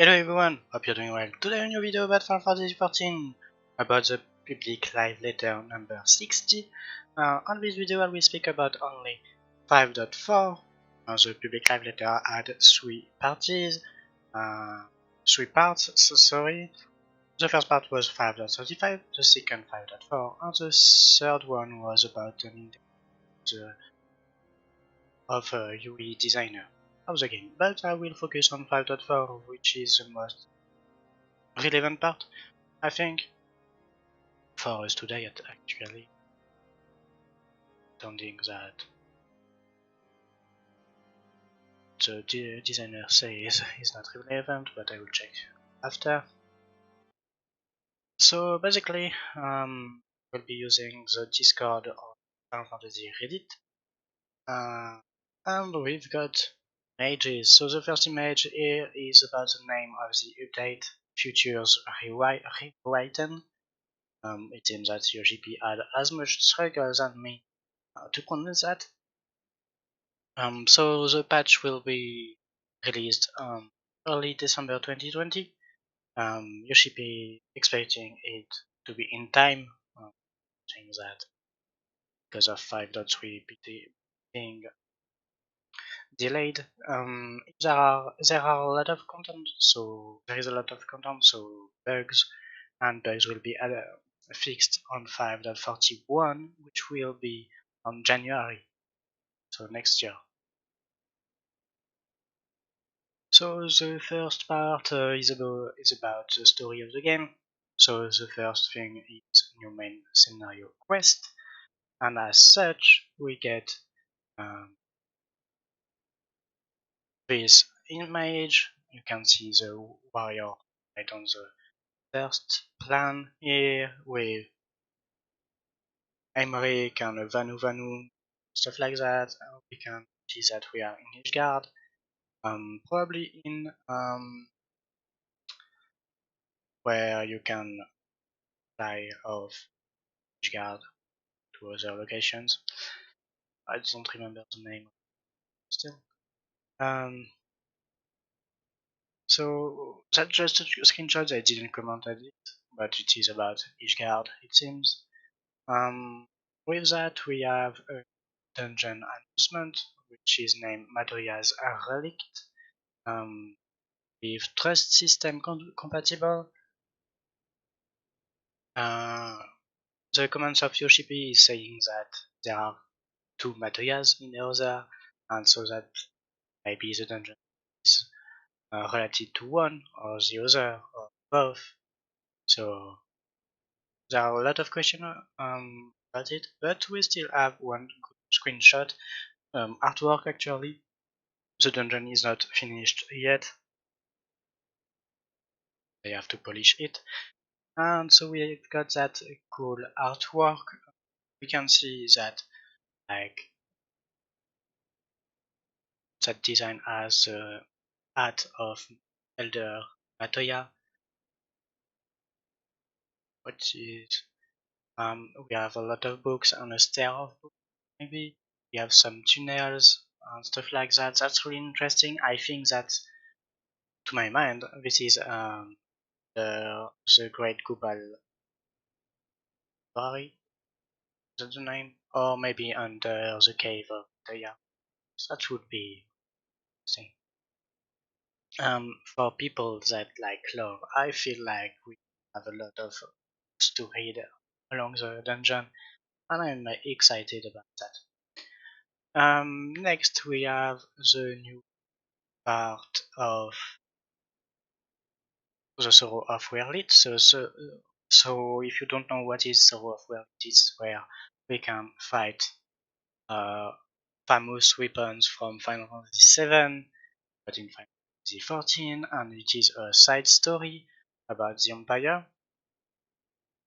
Hello everyone, hope you're doing well. Today a new video about Final Fantasy XIV, about the public live letter number 60. On this video I will speak about only 5.4. The public live letter had three parties, three parts, so sorry. The first part was 5.35, the second 5.4, and the third one was about an of a UI designer of the game, but I will focus on 5.4, which is the most relevant part, I think, for us today. Actually, don't think that the designer says is not relevant, but I will check after. So basically, we'll be using the Discord of Final Fantasy Reddit, and we've got mages. So the first image here is about the name of the update, Futures Rewritten. It seems that UGP had as much struggle than me to pronounce that. So the patch will be released early December 2020. You should be expecting it to be in time, saying that because of 5.3 being delayed. There are a lot of content, so there is a lot of content, so bugs will be fixed on 5.41, which will be on January, so next year. So the first part is about the story of the game. So the first thing is new main scenario quest, and as such we get this image. You can see the warrior right on the first plan here with Emmerich and Vanu Vanu, stuff like that. We can see that we are in Ishgard, probably in where you can fly off Ishgard to other locations. I don't remember the name still. So that's just a screenshot. I didn't comment on it, but it is about Ishgard, it seems. With that, we have a dungeon announcement, which is named Madria's Relict, with trust system compatible. The comments of Yoshipi is saying that there are two Madrias in the other, and so that maybe the dungeon is related to one or the other or both. So there are a lot of questions about it, but we still have one good screenshot artwork. Actually, the dungeon is not finished yet. They have to polish it, and so we've got that cool artwork. We can see that like that design as the art of Elder Matoya, which is we have a lot of books and a stair of books. Maybe we have some tunnels and stuff like that. That's really interesting. I think that, to my mind, this is the Great Kubal Valley. Is that the name? Or maybe under the cave of Daya. That would be interesting. For people that like lore, I feel like we have a lot of to read along the dungeon, and I'm excited about that. Next we have the new part of the Sorrow of Werlyt. So if you don't know what is Sorrow of Werlyt, it's where we can fight famous weapons from Final Fantasy VII, but in Final Fantasy XIV, and it is a side story about the Empire.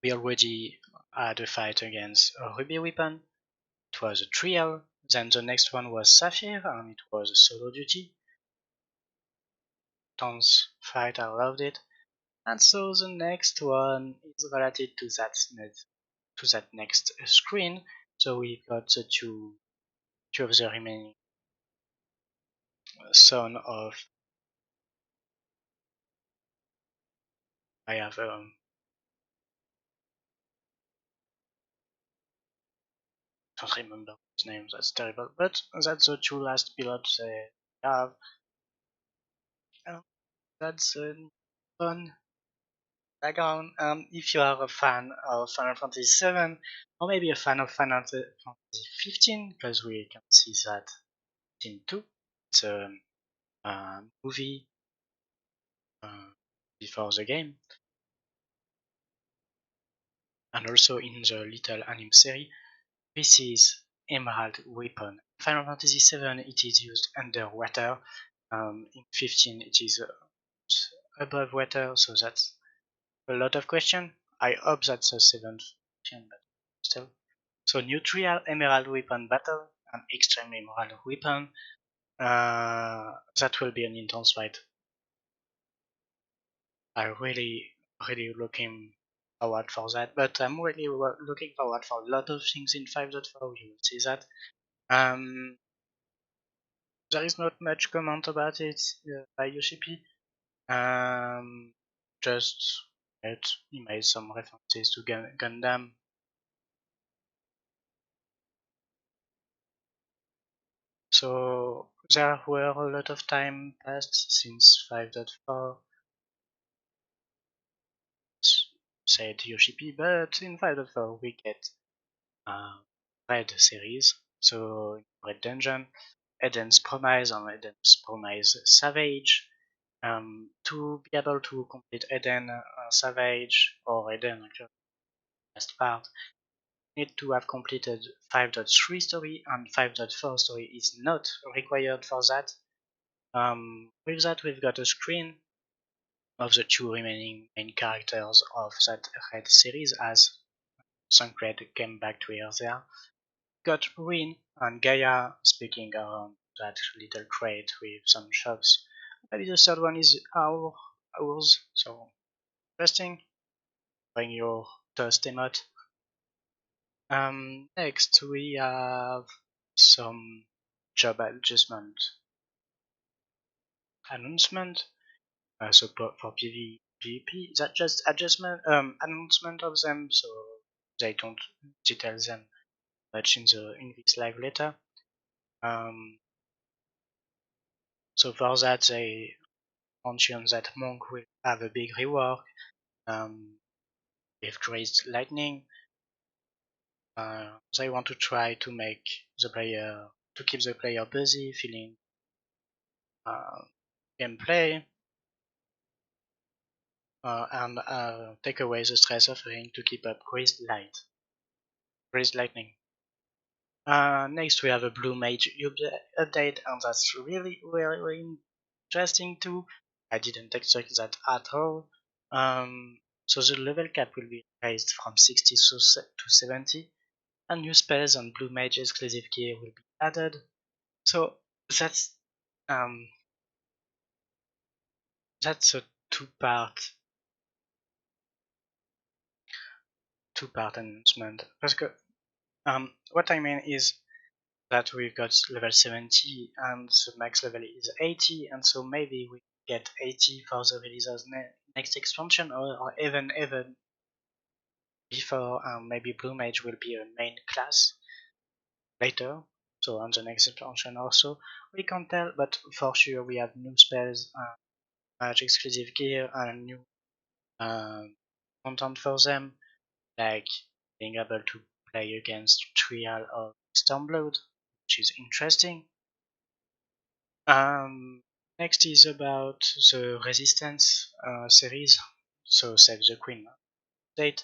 We already had a fight against a Ruby weapon. It was a Triad. Then the next one was Sapphire, and it was a solo duty. Tons fight, I loved it. And so the next one is related to that next screen. So we got the two of the remaining son of I have don't remember his name. That's terrible. But that's the two last pilots they have. That's fun background. If you are a fan of Final Fantasy VII, or maybe a fan of Final Fantasy XV, because we can see that in 2. It's a movie before the game, and also in the little anime series. This is Emerald Weapon. Final Fantasy VII, it is used underwater. In 15, it is above water, so that's a lot of question. I hope that's the 7th question, but still. So new Triad Emerald Weapon Battle and Extreme Emerald Weapon. That will be an intense fight. I really looking forward for that, but I'm really looking forward for a lot of things in 5.4. You will see that. There is not much comment about it by Yoshipi. Just he made some references to Gundam. So there were a lot of time passed since 5.4, said Yoshipi, but in 5.4 we get Red series. So Red Dungeon, Eden's Promise and Eden's Promise Savage. To be able to complete Eden Savage or Eden actually last part, need to have completed 5.3 story, and 5.4 story is not required for that. With that, we've got a screen of the two remaining main characters of that Red series as Suncred came back to Earthia. Got Ruin and Gaia speaking around that little crate with some shops. Maybe the third one is ours, so interesting. Bring your toast emote. Next we have some job adjustment announcement. So for PvP, that just adjustment announcement of them, so they don't detail them much in this live letter. So for that they mention that Monk will have a big rework with Crazed Lightning. They want to try to make the player to keep the player busy, feeling gameplay, and take away the stress of having to keep up Crazed Lightning. Next we have a Blue Mage update, and that's really interesting too. I didn't expect that at all. So the level cap will be raised from 60 to 70, and new spells and Blue Mage exclusive gear will be added. So that's um that's a two-part announcement. What I mean is that we've got level 70 and the max level is 80, and so maybe we get 80 for the release of next expansion, or even before. Maybe Blue Mage will be a main class later, so on the next expansion also. We can't tell, but for sure we have new spells, Mage exclusive gear, and new content for them, like being able to play against Trial or Stormblood, which is interesting. Next is about the Resistance series, so Save the Queen update.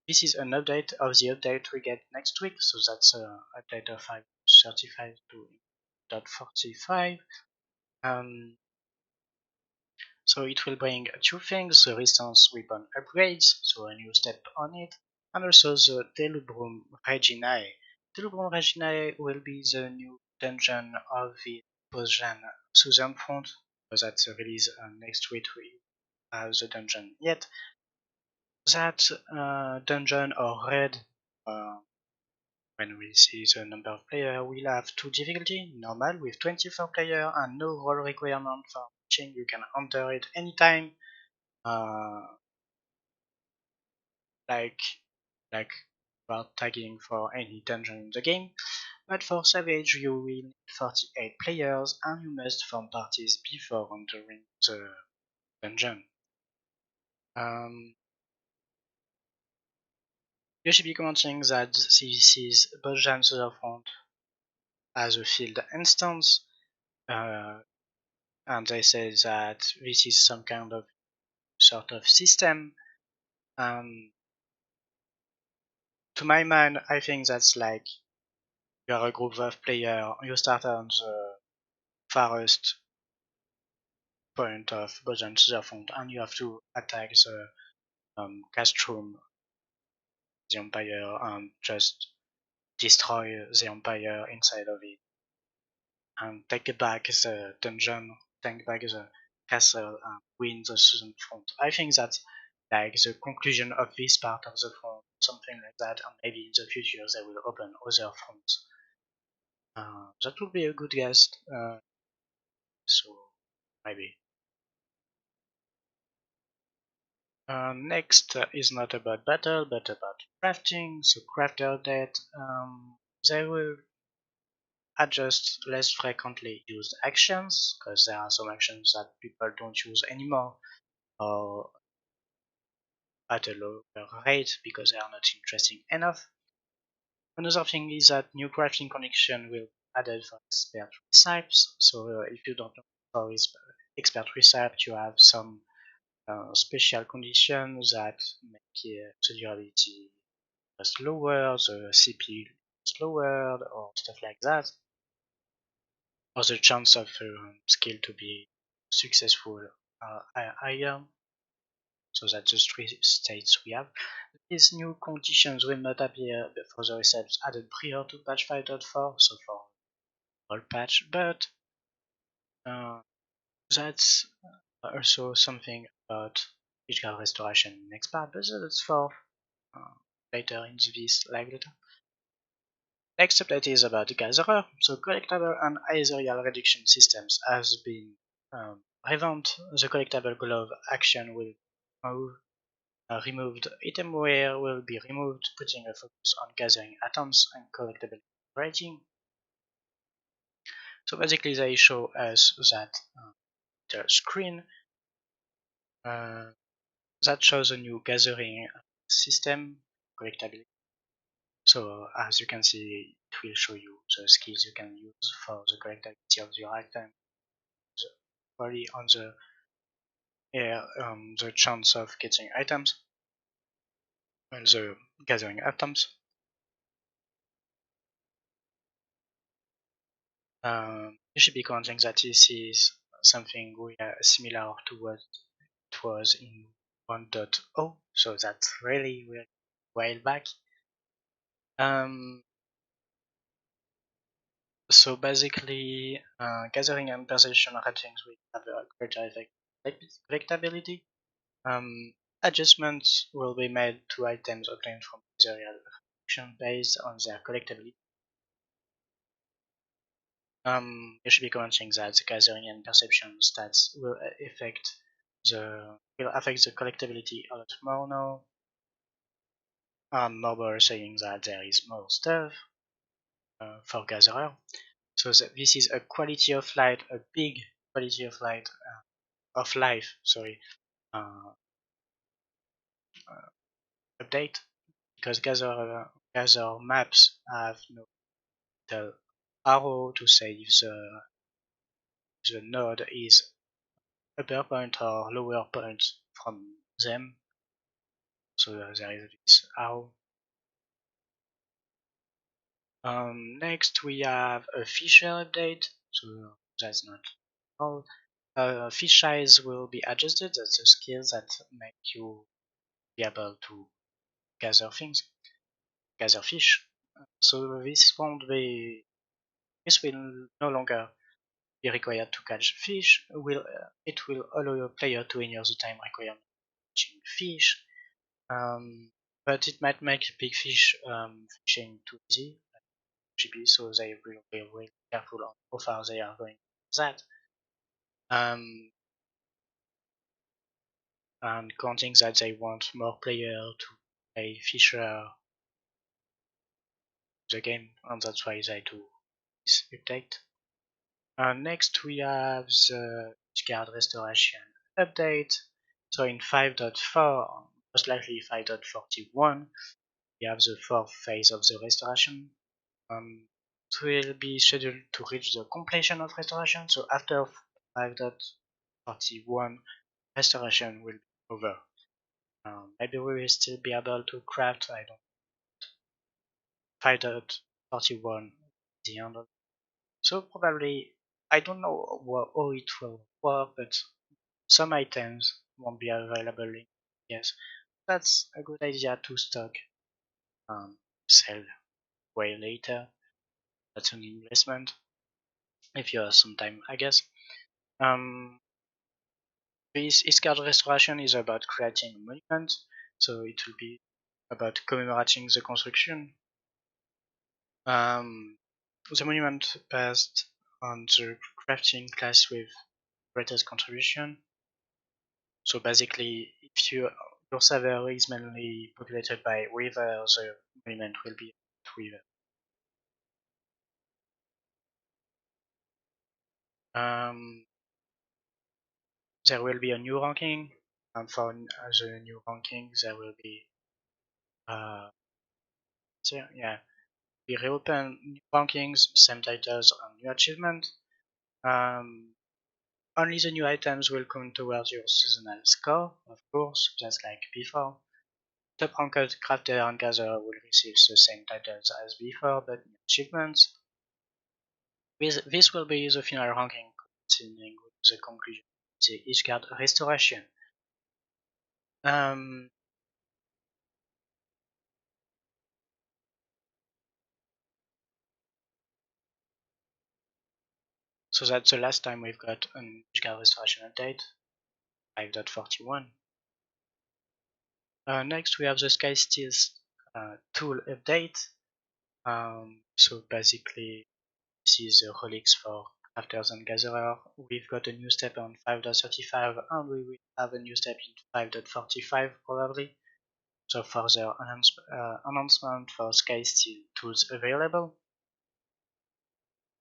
This is an update of the update we get next week, so that's an update of 5.35 to 0.45. So it will bring two things: the Resistance weapon upgrades, so a new step on it, and also the Delubrum Reginae. Delubrum Reginae will be the new dungeon of the Bozjan Southern Front, so that's a release next week. We have the dungeon yet. That dungeon or raid, when we see the number of players, we'll have two difficulty: normal with 24 players and no role requirement for matching. You can enter it anytime. like like about tagging for any dungeon in the game. But for Savage, you will need 48 players, and you must form parties before entering the dungeon. Um, you should be commenting that this is Bozjan Front as a field instance, uh, and they say that this is some kind of sort of system. To my mind, I think that's like you are a group of players, you start on the farthest point of Bozjan Front, and you have to attack the castrum, the Empire, and just destroy the Empire inside of it, and take back the dungeon, take back the castle, and win the southern front. I think that's like the conclusion of this part of the front, something like that, and maybe in the future they will open other fronts. That would be a good guess. So maybe. Next is not about battle, but about crafting. So crafter update. They will adjust less frequently used actions, because there are some actions that people don't use anymore, or at a lower rate because they are not interesting enough. Another thing is that new crafting connection will be added for expert recipes. So if you don't know for expert recipe, you have some special conditions that make the durability lower, the CP lowered, or stuff like that, or the chance of skill to be successful higher. So that's the three states we have. These new conditions will not appear for the recipes added prior to patch 5.4, so for all patch, but uh, that's also something about Ishgard Restoration next part, but that's for uh, later in this live letter. Next update is about the Gatherer. So collectible and aerial reduction systems has been revamped. The collectible glove action will move removed. Itemware will be removed, putting a focus on gathering atoms and collectible rating. So basically they show us that the screen uh, that shows a new gathering system collectability. So as you can see, it will show you the skills you can use for the collectability of your item, probably on the the chance of getting items and the gathering items. You should be counting that this is something we are similar to what it was in 1.0, so that's really while back. So basically, gathering and perception ratings will have a greater effect on collectability. Um, Adjustments will be made to items obtained from material action based on their collectability. You should be commenting that the gathering and perception stats will affect the collectability a lot more now. And Mobile saying that there is more stuff for gatherer. So this is a quality of life, a big quality of life. Sorry, uh, update, because gather maps have no the arrow to say if the node is upper point or lower point from them. So there is this arrow. Next we have a feature update. So that's not all. Fish size will be adjusted. That's a skill that make you be able to gather things, gather fish. So this will no longer be required to catch fish. It will allow your player to ensure the time required catching fish. But it might make big fish fishing too easy, so they will be really careful on how far they are going with that. Um, and counting that they want more players to a feature the game, and that's why they do this update. Next we have the Ishgard Restoration update. So in 5.4, most likely 5.41, we have the fourth phase of the restoration. It will be scheduled to reach the completion of restoration. So after 5.41, restoration will be over. Maybe we will still be able to craft, I don't 5.41 the end of. So probably, I don't know how it will work, but some items won't be available in. Yes, that's a good idea to stock sell way later. That's an investment if you have some time, I guess. Um, this Ishgard Restoration is about creating a monument, so it will be about commemorating the construction. The monument based on the crafting class with greatest contribution. So basically, if your server is mainly populated by river, the monument will be river. There will be a new ranking, and for the new ranking, there will be yeah, we reopen new rankings, same titles, and new achievement. Um, Only the new items will come towards your seasonal score, of course, just like before. Top ranked crafter and gatherer will receive the same titles as before, but new achievements. This will be the final ranking coinciding with the conclusion of the Ishgard Restoration. Um, so that's the last time we've got an Ishgard Restoration update, 5.41. Next we have the Skysteel tool update. So basically this is the relics for crafters and gatherers. We've got a new step on 5.35 and we will have a new step in 5.45 probably. So further announcement for Skysteel Tools available.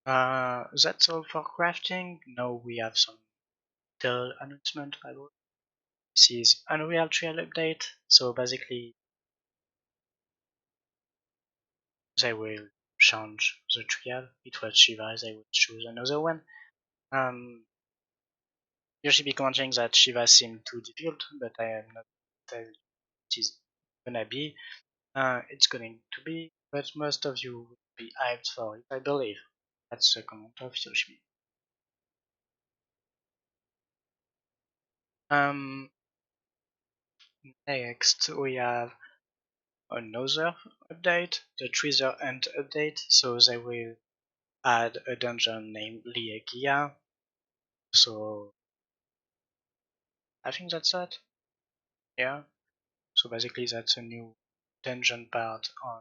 That's all for crafting. Now we have some detailed announcement. This is Unreal Triad update. So basically they will change the trial. It was Shiva, they will choose another one. You should be commenting that Shiva seemed too difficult, but I am not telling it is gonna be. It's going to be, but most of you will be hyped for it, I believe. That's the comment of Yoshimi. Um, Next we have another update, the Treasure Hunt update. So they will add a dungeon named Liegia. So I think that's that. Yeah. So basically that's a new dungeon part on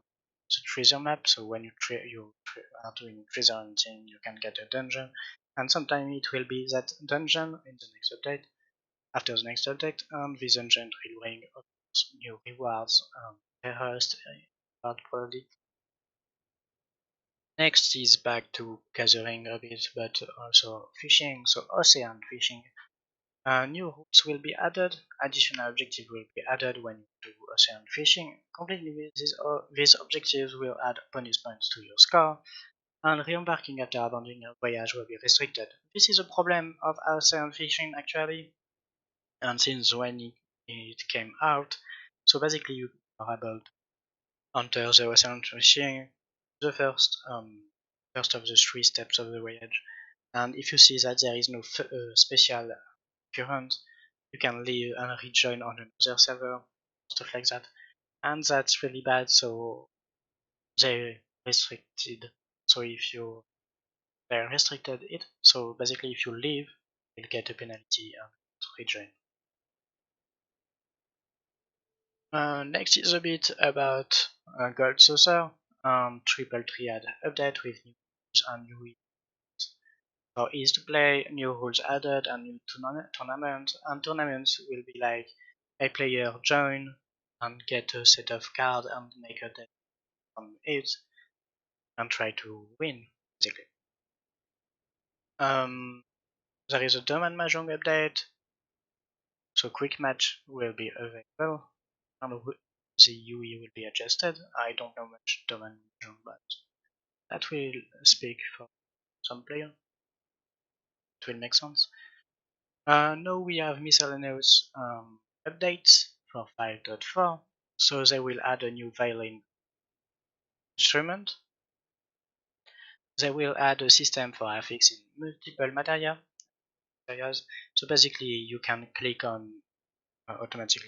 the treasure map. So when you are doing treasure hunting, you can get a dungeon, and sometimes it will be that dungeon in the next update. After the next update, and this dungeon will bring new rewards, first probably. Next is back to gathering a bit, but also fishing. So ocean fishing. New routes will be added, additional objectives will be added when you do ocean fishing. Completely with these objectives will add bonus points to your score, and re-embarking after abandoning a voyage will be restricted. This is a problem of ocean fishing actually, and since when it came out, so basically you are able to enter the ocean fishing, the first of the three steps of the voyage, and if you see that there is no special current, you can leave and rejoin on another server, stuff like that. And that's really bad, so they restricted. So if you they restricted it, so basically if you leave, you'll get a penalty and rejoin. Next is a bit about Gold Saucer, Triple Triad update with new rules and new events. For easy to play, new rules added and new tournament, and tournaments will be like a player join, and get a set of cards and make a deck from it and try to win, basically. There is a Doman Mahjong update, so quick match will be available and the UI will be adjusted. I don't know much Doman Mahjong, but that will speak for some player. It will make sense. Now we have Miscellaneous updates for 5.4, so they will add a new violin instrument. They will add a system for affixing multiple materials. So basically, you can click on automatic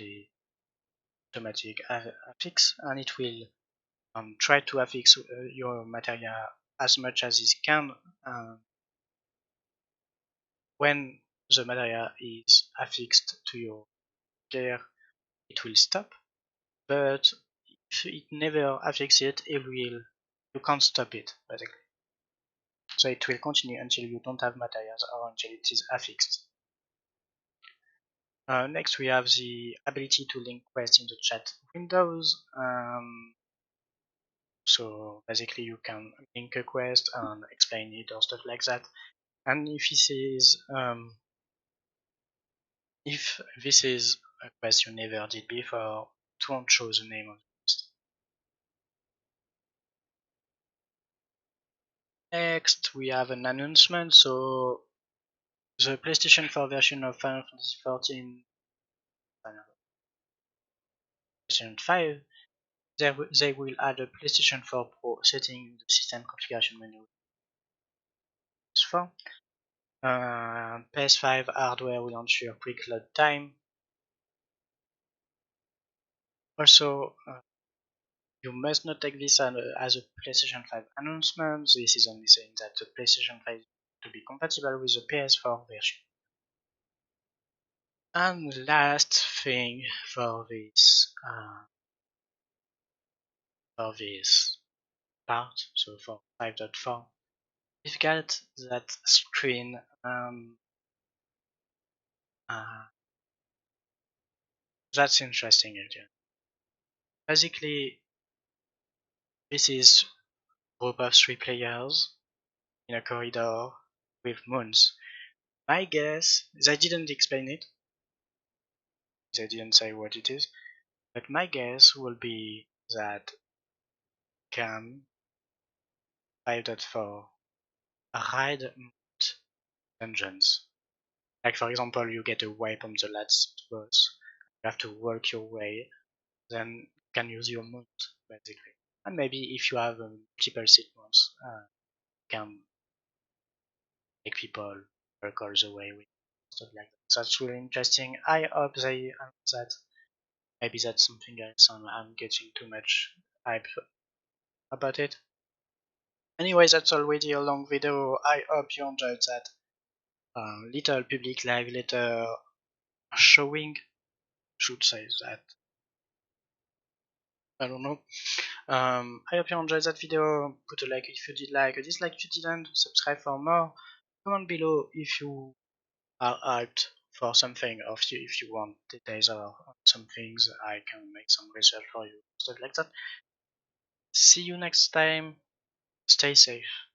affix, and it will try to affix your material as much as it can. When the material is affixed to your gear, it will stop. But if it never affixes it, you can't stop it basically. So it will continue until you don't have materials or until it is affixed. Next we have the ability to link quests in the chat windows. So basically you can link a quest and explain it or stuff like that. And if this is a quest you never did before, it won't show the name of the quest. Next we have an announcement. So the PlayStation 4 version of Final Fantasy XIV, PlayStation 5, they will add a PlayStation 4 Pro setting in the system configuration menu. PS4. PS5 hardware will ensure quick load time. Also, you must not take this as a PlayStation 5 announcement. This is only saying that the PlayStation 5 is to be compatible with the PS4 version. And last thing for this part, so for 5.4, we've got that screen. That's interesting again. Basically, this is group of 3 players in a corridor with moons. My guess, they didn't explain it, they didn't say what it is, but my guess will be that can 5.4 ride dungeons. Like for example, you get a wipe on the last boss, you have to work your way, then you can use your mount basically. And maybe if you have multiple seat mounts, you can make people work all the way with stuff like that. That's really interesting. I hope they announce that. Maybe that's something else and I'm getting too much hype about it. Anyways, that's already a long video. I hope you enjoyed that little public live letter showing. Should say that. I don't know. I hope you enjoyed that video. Put a like if you did like, a dislike if you didn't. Subscribe for more. Comment below if you are hyped for something, or if you want details or some things. I can make some research for you, stuff like that. See you next time. Stay safe.